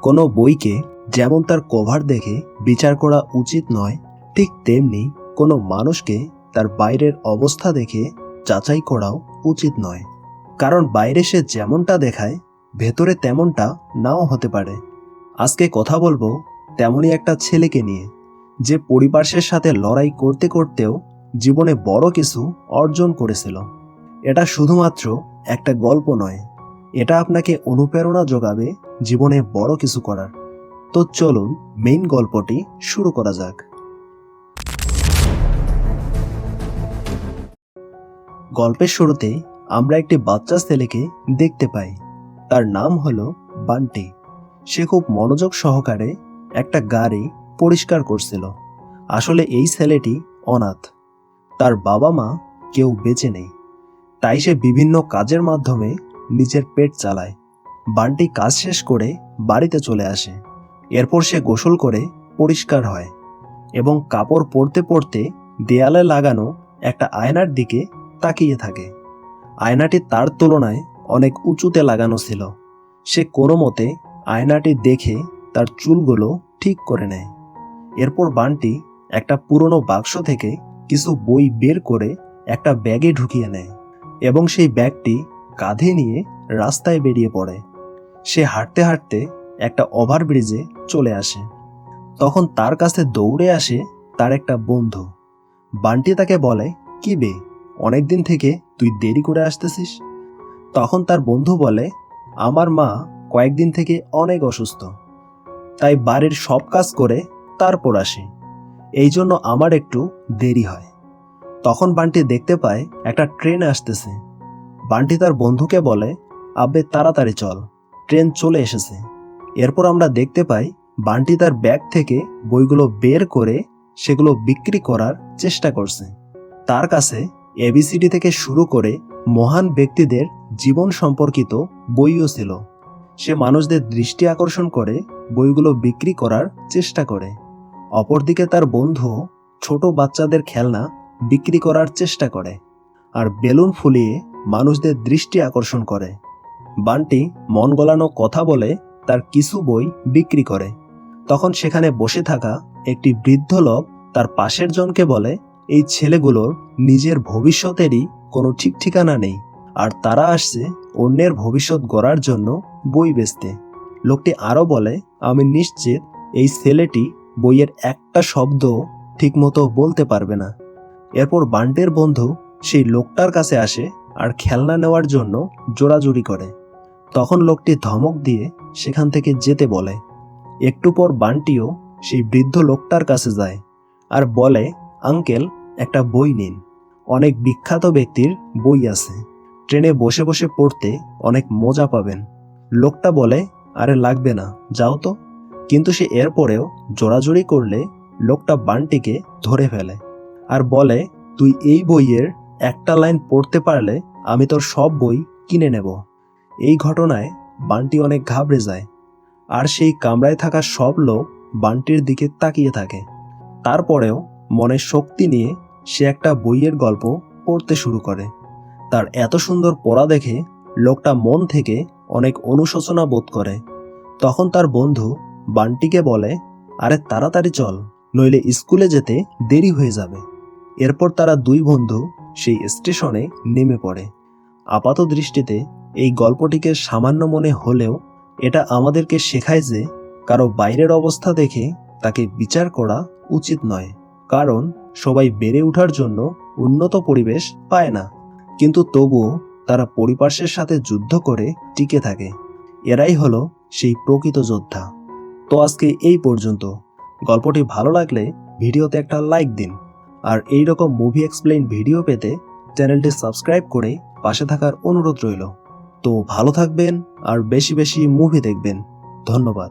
কোনো বইকে যেমন তার কভার দেখে বিচার করা উচিত নয়, ঠিক তেমনি কোনো মানুষকে তার বাইরের অবস্থা দেখে যাচাই করাও উচিত নয়। কারণ বাইরে সে যেমনটা দেখায়, ভেতরে তেমনটা নাও হতে পারে। আজকে কথা বলবো তেমনই একটা ছেলেকে নিয়ে, যে পরিবারের সাথে লড়াই করতে করতেও জীবনে বড় কিছু অর্জন করেছিল। এটা শুধুমাত্র একটা গল্প নয়, এটা আপনাকে অনুপ্রেরণা যোগাবে জীবনে বড় কিছু করার। তো চলুন মেইন গল্পটি শুরু করা যাক। গল্পের শুরুতে আমরা একটি বাচ্চা ছেলেকে দেখতে পাই। তার নাম হলো বান্টি। সে খুব মনোযোগ সহকারে একটা গাড়ি পরিষ্কার করছিল। আসলে এই ছেলেটি অনাথ, তার বাবা মা কেউ বেঁচে নেই, তাই সে বিভিন্ন কাজের মাধ্যমে নিজের পেট চালায়। বান্টি কাজ শেষ করে বাড়িতে চলে আসে। এরপর সে গোসল করে পরিষ্কার হয় এবং কাপড় পরতে পরতে দেয়ালে লাগানো একটা আয়নার দিকে তাকিয়ে থাকে। আয়নাটি তার তুলনায় অনেক উঁচুতে লাগানো ছিল। সে কোনো মতে আয়নাটি দেখে তার চুলগুলো ঠিক করে নেয়। এরপর বান্টি একটা পুরনো বাক্স থেকে কিছু বই বের করে একটা ব্যাগে ঢুকিয়ে নেয় এবং সেই ব্যাগটি কাঁধে নিয়ে রাস্তায় বেরিয়ে পড়ে। সে হাঁটতে হাঁটতে একটা ওভারব্রিজে চলে আসে। তখন তার কাছে দৌড়ে আসে তার একটা বন্ধু। বান্টি তাকে বলে, কি বে, অনেকদিন থেকে তুই দেরি করে আসতেছিস? তখন তার বন্ধু বলে, আমার মা কয়েকদিন থেকে অনেক অসুস্থ, তাই বাড়ির সব কাজ করে তারপর আসি, এই জন্য আমার একটু দেরি হয়। তখন বান্টি দেখতে পায় একটা ট্রেন আসতেছে। বান্টি তার বন্ধুকে বলে, আব্বে তাড়াতাড়ি চল, ট্রেন চলে এসেছে। এরপর আমরা দেখতে পাই বান্টি তার ব্যাগ থেকে বইগুলো বের করে সেগুলো বিক্রি করার চেষ্টা করছে। তার কাছে এবিসিডি থেকে শুরু করে মহান ব্যক্তিদের জীবন সম্পর্কিত বইও ছিল। সে মানুষদের দৃষ্টি আকর্ষণ করে বইগুলো বিক্রি করার চেষ্টা করে। অপরদিকে তার বন্ধু ছোট বাচ্চাদের খেলনা বিক্রি করার চেষ্টা করে আর বেলুন ফুলিয়ে মানুষদের দৃষ্টি আকর্ষণ করে। বান্টি মন গলানো কথা বলে তার কিছু বই বিক্রি করে। তখন সেখানে বসে থাকা একটি বৃদ্ধ লোক তার পাশের জনকে বলে, এই ছেলেগুলোর নিজের ভবিষ্যতেরই কোনো ঠিক ঠিকানা নেই, আর তারা আসছে অন্যের ভবিষ্যৎ গড়ার জন্য বই বেচতে। লোকটি আরও বলে, আমি নিশ্চিত এই ছেলেটি বইয়ের একটা শব্দ ঠিকমতো বলতে পারবে না। এরপর বান্টির বন্ধু সেই লোকটার কাছে আসে আর খেলনা নেওয়ার জন্য জোরাজুরি করে। তখন লোকটি ধমক দিয়ে সেখান থেকে যেতে বলে। একটু পর বান্টিও সেই বৃদ্ধ লোকটার কাছে যায় আর বলে, আঙ্কেল, একটা বই নিন, অনেক বিখ্যাত ব্যক্তির বই আছে, ট্রেনে বসে বসে পড়তে অনেক মজা পাবেন। লোকটা বলে, আরে লাগবে না, যাও তো। কিন্তু সে এরপরেও জোরাজুরি করলে লোকটা বান্টিকে ধরে ফেলে আর বলে, তুই এই বইয়ের একটা লাইন পড়তে পারলে আমি তোর সব বই কিনে নেব। এই ঘটনায় বান্টি অনেক ঘাবড়ে যায় আর সেই কামরায় থাকা সব লোক বান্টির দিকে তাকিয়ে থাকে। তারপরেও মনের শক্তি নিয়ে সে একটা বইয়ের গল্প পড়তে শুরু করে। তার এত সুন্দর পড়া দেখে লোকটা মন থেকে অনেক অনুশোচনা বোধ করে। তখন তার বন্ধু বান্টিকে বলে, আরে তাড়াতাড়ি চল, নইলে স্কুলে যেতে দেরি হয়ে যাবে। এরপর তারা দুই বন্ধু সেই স্টেশনে নেমে পড়ে। আপাত দৃষ্টিতে এই গল্পটিকে সামান্য মনে হলেও এটা আমাদেরকে শেখায় যে কারো বাইরের অবস্থা দেখে তাকে বিচার করা উচিত নয়। কারণ সবাই বেড়ে ওঠার জন্য উন্নত পরিবেশ পায় না, কিন্তু তবুও তারা পরিপার্শ্বের সাথে যুদ্ধ করে টিকে থাকে। এরাই হলো সেই প্রকৃত যোদ্ধা। তো আজকে এই পর্যন্ত। গল্পটি ভালো লাগলে ভিডিওতে একটা লাইক দিন, আর এইরকম মুভি এক্সপ্লেইন ভিডিও পেতে চ্যানেলটি সাবস্ক্রাইব করে পাশে থাকার অনুরোধ রইল। তো ভালো থাকবেন আর বেশি বেশি মুভি দেখবেন। ধন্যবাদ।